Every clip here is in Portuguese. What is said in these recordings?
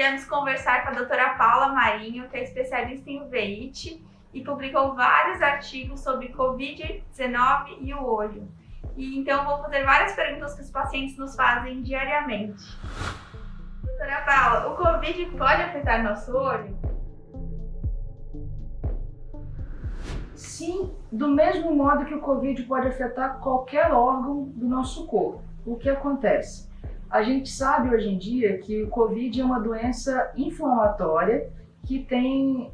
viemos conversar com a doutora Paula Marinho, que é especialista em uveíte e publicou vários artigos sobre Covid-19 e o olho. E então vou fazer várias perguntas que os pacientes nos fazem diariamente. Doutora Paula, o Covid pode afetar nosso olho? Sim, do mesmo modo que o Covid pode afetar qualquer órgão do nosso corpo. O que acontece? A gente sabe hoje em dia que o Covid é uma doença inflamatória que tem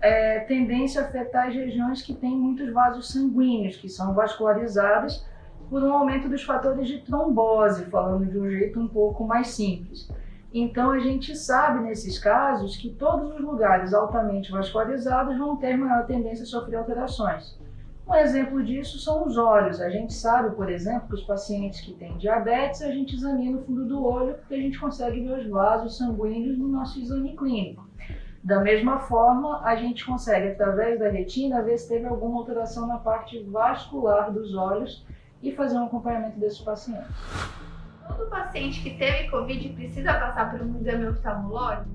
tendência a afetar as regiões que têm muitos vasos sanguíneos, que são vascularizadas por um aumento dos fatores de trombose, falando de um jeito um pouco mais simples. Então a gente sabe nesses casos que todos os lugares altamente vascularizados vão ter maior tendência a sofrer alterações. Um exemplo disso são os olhos. A gente sabe, por exemplo, que os pacientes que têm diabetes, a gente examina o fundo do olho porque a gente consegue ver os vasos sanguíneos no nosso exame clínico. Da mesma forma, a gente consegue, através da retina, ver se teve alguma alteração na parte vascular dos olhos e fazer um acompanhamento desses pacientes. Todo paciente que teve Covid precisa passar por um exame oftalmológico?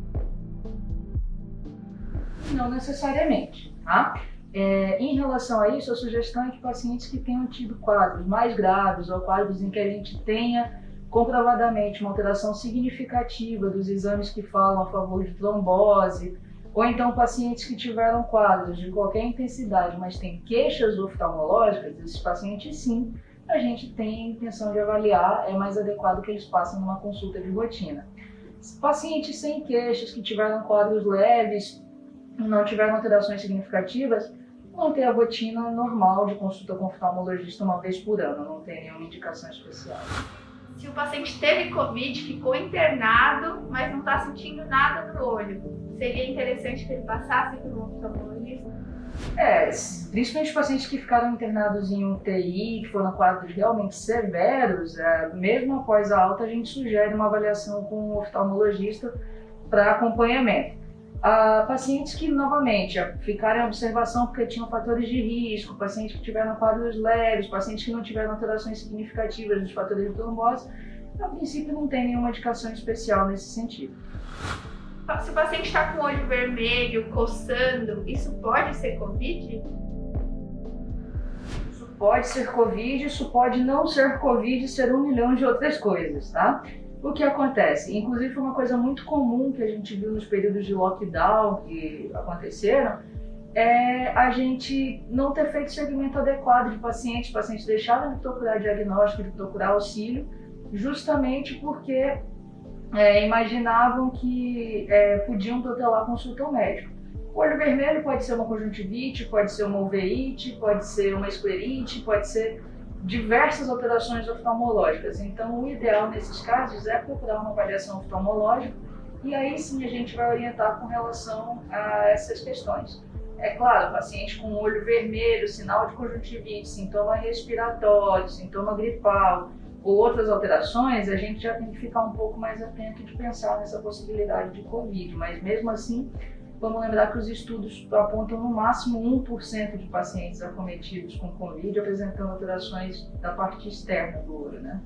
Não necessariamente, tá? Em relação a isso, a sugestão é que pacientes que tenham tido quadros mais graves ou quadros em que a gente tenha comprovadamente uma alteração significativa dos exames que falam a favor de trombose, ou então pacientes que tiveram quadros de qualquer intensidade, mas têm queixas oftalmológicas, esses pacientes sim, a gente tem a intenção de avaliar, é mais adequado que eles passem numa consulta de rotina. Pacientes sem queixas, que tiveram quadros leves, não tiveram alterações significativas, vão ter a rotina normal de consulta com oftalmologista uma vez por ano, não tem nenhuma indicação especial. Se o paciente teve Covid, ficou internado, mas não está sentindo nada no olho, seria interessante que ele passasse por um oftalmologista? Principalmente os pacientes que ficaram internados em UTI, que foram quadros realmente severos, mesmo após a alta, a gente sugere uma avaliação com um oftalmologista para acompanhamento. Pacientes que, novamente, ficaram em observação porque tinham fatores de risco, pacientes que tiveram quadros leves, pacientes que não tiveram alterações significativas dos fatores de trombose, a princípio não tem nenhuma indicação especial nesse sentido. Se o paciente está com o olho vermelho, coçando, isso pode ser Covid? Isso pode ser Covid, isso pode não ser Covid e ser 1 milhão de outras coisas, tá? O que acontece? Inclusive foi uma coisa muito comum que a gente viu nos períodos de lockdown que aconteceram, a gente não ter feito segmento adequado de pacientes deixaram de procurar diagnóstico, de procurar auxílio, justamente porque imaginavam que podiam protelar a consulta ao médico. O olho vermelho pode ser uma conjuntivite, pode ser uma uveíte, pode ser uma esclerite, pode ser diversas alterações oftalmológicas. Então, o ideal nesses casos é procurar uma avaliação oftalmológica e aí sim a gente vai orientar com relação a essas questões. É claro, paciente com olho vermelho, sinal de conjuntivite, sintoma respiratório, sintoma gripal ou outras alterações, a gente já tem que ficar um pouco mais atento de pensar nessa possibilidade de Covid, mas mesmo assim, vamos lembrar que os estudos apontam no máximo 1% de pacientes acometidos com Covid apresentando alterações da parte externa do olho, né?